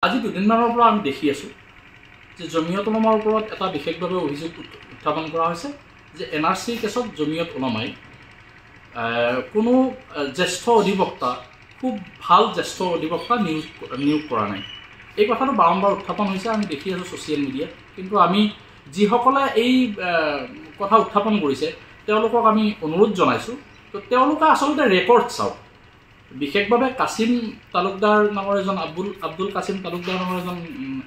আজি দুদিনমানৰ পৰা আমি দেখি আছোঁ যে জমিয়ত উলামাৰ ওপৰত এটা বিশেষভাৱে অভিযোগ উত্থাপন কৰা হৈছে যে এনআৰচি কেছত জমিয়ত উলামাই কোনো জ্যেষ্ঠ অধিবক্তা খুব ভাল জ্যেষ্ঠ অধিবক্তা নিয়োগ কৰা নাই। এই কথাটো বাৰম্বাৰ উত্থাপন হৈছে, আমি দেখি আছোঁ ছ'চিয়েল মিডিয়াত। কিন্তু আমি যিসকলে এই কথা উত্থাপন কৰিছে তেওঁলোকক আমি অনুৰোধ জনাইছোঁ, তো তেওঁলোকে আচলতে ৰেকৰ্ড চাওক। বিশেষভাৱে কাছিম তালুকদাৰ নামৰ এজন আব্দুল কাছিম তালুকদাৰ নামৰ এজন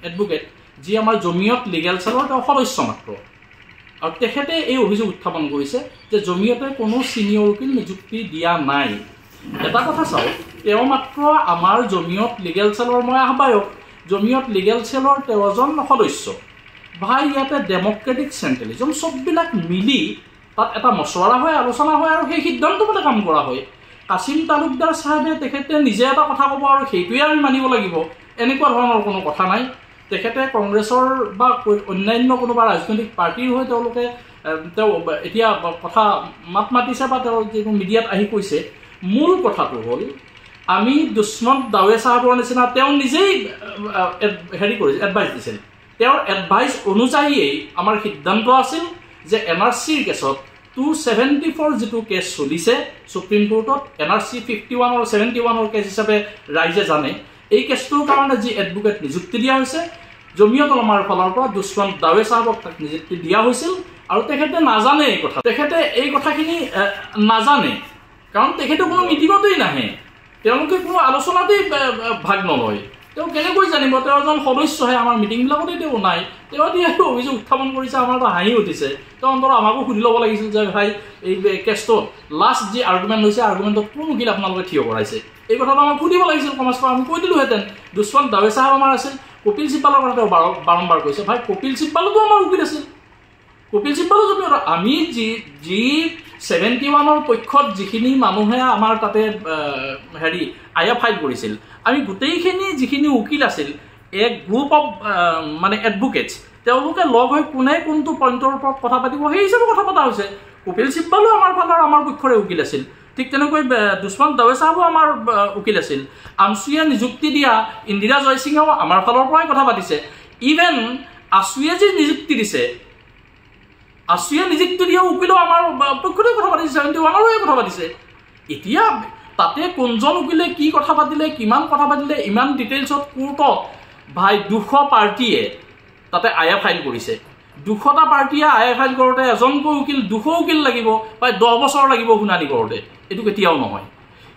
এডভোকেট, যি আমাৰ জমিয়ত লিগেল চেলৰ তেওঁ সদস্য মাত্ৰ, আৰু তেখেতে এই অভিযোগ উত্থাপন কৰিছে যে জমিয়তে কোনো ছিনিয়ৰ উকিল নিযুক্তি দিয়া নাই। এটা কথা চাওক, তেওঁ মাত্ৰ আমাৰ জমিয়ত লিগেল চেলৰ মই আহ্বায়ক, জমিয়ত লিগেল চেলৰ তেওঁ এজন সদস্য। ভাই ইয়াতে ডেমক্ৰেটিক চেণ্ট্ৰেলিজম চববিলাক মিলি তাত এটা মছৱাৰা হয়, আলোচনা হয়, আৰু সেই সিদ্ধান্ত মতে কাম কৰা হয়। কাছিম তালুকদাৰ চাহেবে তেখেতে নিজে এটা কথা ক'ব আৰু সেইটোৱে আমি মানিব লাগিব, এনেকুৱা ধৰণৰ কোনো কথা নাই। তেখেতে কংগ্ৰেছৰ বা অন্যান্য কোনোবা ৰাজনৈতিক পাৰ্টিৰ হৈ তেওঁ এতিয়া কথা মাত মাতিছে বা তেওঁ যিটো মিডিয়াত আহি কৈছে। মূল কথাটো হ'ল, আমি দুষ্মন্ত দাৱে চাহাবৰ নিচিনা তেওঁ নিজেই কৰিছে, এডভাইচ দিছিল। তেওঁৰ এডভাইচ অনুযায়ীয়েই আমাৰ সিদ্ধান্ত আছিল যে এনআৰচিৰ কেছত 274 যিটো কেছ চলিছে সুপ্ৰিম কোৰ্টত, এনআৰচি 51 আৰু 71 কেছ হিচাপে ৰাইজে জানে, এই কেছটোৰ কাৰণে যি এডভোকেট নিযুক্তি দিয়া হৈছে জমিয়ত উলামাৰ ফালৰ পৰা দুষ্মন্ত দাৱে চাহাবক তাক নিযুক্তি দিয়া হৈছিল। আৰু তেখেতে নাজানে এই কথা, তেখেতে এই কথাখিনি নাজানে, কাৰণ তেখেতে কোনো মিটিঙতেই নাহে, তেওঁলোকে কোনো আলোচনাতেই ভাগ নলয়। তেওঁ কেনেকৈ জানিব? তেওঁ এজন সদস্যহে, আমাৰ মিটিংবিলাকতেই তেওঁ নাই। তেওঁ যিহেতু অভিযোগ উত্থাপন কৰিছে, আমাৰ এটা হাঁহি উঠিছে। তেওঁ অন্তত আমাকো সুধি ল'ব লাগিছিল যে ভাই এই কেছটোত লাষ্ট যি আৰ্গুমেণ্ট হৈছে, আৰ্গুমেণ্টত কোন উকিল আপোনালোকে থিয় কৰাইছে, এই কথাটো আমাক সুধিব লাগিছিল। কমাৰ্চৰ আমি কৈ দিলোহেঁতেন। দুষ্মন্ত দাৱে চাহাব আমাৰ আছিল, কপিল চিব্বালৰ কথা তেওঁ বাৰম্বাৰ কৈছে। ভাই কপিল চিব্বালোতো আমাৰ উকিল আছিল, কপিল চিব্বালো জমিয়ত। আমি যি 71 পক্ষত যিখিনি মানুহে আমাৰ তাতে আয়া ফাইল কৰিছিল, আমি গোটেইখিনি যিখিনি উকিল আছিল, এক গ্ৰুপ অফ এডভোকেটছ, তেওঁলোকে লগ হৈ কোনে কোনটো পইণ্টৰ ওপৰত কথা পাতিব সেই হিচাপে কথা পতা হৈছে। কপিল চিব্বালো আমাৰ ফালৰ আমাৰ পক্ষৰে উকিল আছিল, ঠিক তেনেকৈ দুষ্মন্ত দাৱে চাহাবো আমাৰ উকিল আছিল। আমচুৱে নিযুক্তি দিয়া ইন্দিৰা জয়সিঙেও আমাৰ ফালৰ পৰাই কথা পাতিছে। ইভেন আছুৱে যি নিযুক্তি দিছে, আছুৱে নিযুক্তি দিয়া উকিলেও আমাৰ পক্ষতে কথা পাতিছে, 71ৰে কথা পাতিছে। এতিয়া তাতে কোনজন উকিলে কি কথা পাতিলে, কিমান কথা পাতিলে, ইমান ডিটেইলছত কোৰ্টত ভাই 200 পাৰ্টিয়ে তাতে আয়া ফাইল কৰিছে। 200টা পাৰ্টিয়ে আয়া ফাইল কৰোঁতে এজনকৈ উকিল, 200 উকিল লাগিব, প্ৰায় 10 বছৰ লাগিব শুনানি কৰোঁতে। এইটো কেতিয়াও নহয়।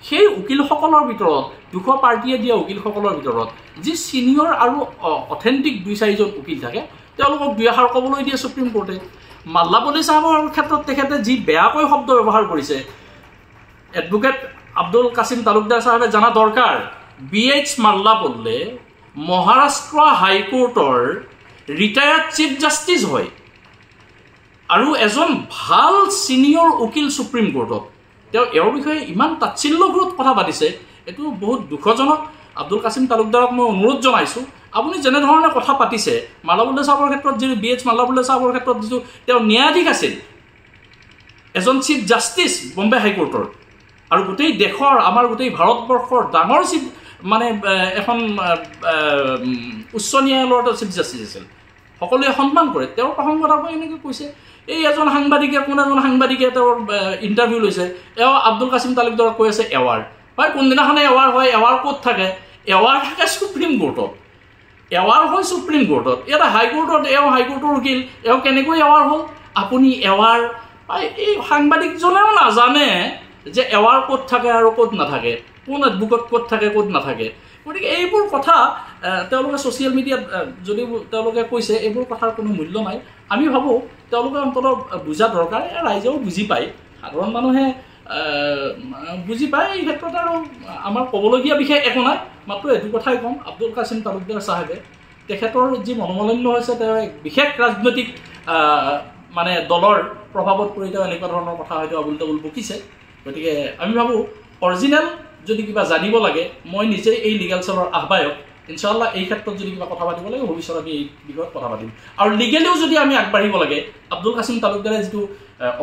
সেই উকিলসকলৰ ভিতৰত, 200 পাৰ্টিয়ে দিয়া উকিলসকলৰ ভিতৰত যি ছিনিয়ৰ আৰু অথেণ্টিক 2-4জন উকিল থাকে, তেওঁলোকক 2 এষাৰ ক'বলৈ দিয়ে সুপ্ৰিম কোৰ্টে। মাল্লাপল্লী চাহাবৰ ক্ষেত্ৰত তেখেতে যি বেয়াকৈ শব্দ ব্যৱহাৰ কৰিছে, এডভোকেট আব্দুল কাছিম তালুকদাৰ চাহাবে জানা দৰকাৰ, BH মাল্লাপল্লী মহাৰাষ্ট্ৰ হাইকোৰ্টৰ ৰিটায়াৰ্ড চিফ জাষ্টিছ হয় আৰু এজন ভাল ছিনিয়ৰ উকিল সুপ্ৰিম কোৰ্টত। তেওঁ এওঁৰ বিষয়ে ইমান তাচ্ছিল্যভৰত কথা পাতিছে, এইটো বহুত দুখজনক। আব্দুল কাছিম তালুকদাৰক মই অনুৰোধ জনাইছোঁ, আপুনি যেনেধৰণে কথা পাতিছে মাল্লাপল্লী চাহাবৰ ক্ষেত্ৰত, যিটো BH মাল্লাপল্লী চাহাবৰ ক্ষেত্ৰত যিটো তেওঁ ন্যায়াধীশ আছিল, এজন চিফ জাষ্টিছ বম্বে হাইকোৰ্টৰ, আৰু গোটেই দেশৰ, আমাৰ গোটেই ভাৰতবৰ্ষৰ ডাঙৰ চিফ এখন উচ্চ ন্যায়ালয়ৰ চিফ জাষ্টিছ আছিল, সকলোৱে সন্মান কৰে। তেওঁৰ প্ৰসংগত আপুনি এনেকৈ কৈছে, এই কোন এজন সাংবাদিকে তেওঁৰ ইণ্টাৰভিউ লৈছে, আব্দুল কাছিম তালুকদাৰক কৈ আছে এৱাৰ। হয়, কোনদিনাখনে এৱাৰ হয়? এৱাৰ ক'ত থাকে? এৱাৰ থাকে সুপ্ৰিম কোৰ্টত, এৱাৰ হয় সুপ্ৰিম কোৰ্টত। এটা হাইকোৰ্টত হাইকোৰ্টৰ উকিল, কেনেকৈ এৱাৰ হ'ল? আপুনি এৱাৰ, এই সাংবাদিকজনেও নাজানে যে এৱাৰ ক'ত থাকে আৰু ক'ত নাথাকে, কোন এডভোকেট ক'ত থাকে ক'ত নাথাকে। গতিকে এইবোৰ কথা তেওঁলোকে ছ'চিয়েল মিডিয়াত যদিও তেওঁলোকে কৈছে, এইবোৰ কথাৰ কোনো মূল্য নাই। আমি ভাবোঁ তেওঁলোকে অন্ততঃ বুজা দৰকাৰ, ৰাইজেও বুজি পায়, সাধাৰণ মানুহে বুজি পায়। এই ক্ষেত্ৰত আৰু আমাৰ ক'বলগীয়া বিশেষ একো নাই, মাত্ৰ এইটো কথাই ক'ম, আব্দুল কাছিম তালুকদাৰ চাহাবে তেখেতৰ যি মনোমালিন্য হৈছে, তেওঁ এক বিশেষ ৰাজনৈতিক দলৰ প্ৰভাৱত পৰি তেওঁ এনেকুৱা ধৰণৰ কথা হয়তো আবুল তাবুল বকিছে। গতিকে আমি ভাবোঁ অৰিজিনেল যদি কিবা জানিব লাগে, মই নিজেই এই লিগেল চেলৰ আহ্বায়ক, ইনশাআল্লাহ এই ক্ষেত্ৰত যদি কিবা কথা পাতিব লাগে ভৱিষ্যত আমি এই বিষয়ত কথা পাতিম। আৰু লিগেলিও যদি আমি আগবাঢ়িব লাগে, আব্দুল কাছিম তালুকদাৰে যিটো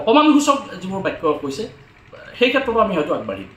অপমানসূচক যিবোৰ বাক্য কৈছে, সেই ক্ষেত্ৰতো আমি হয়তো আগবাঢ়িম।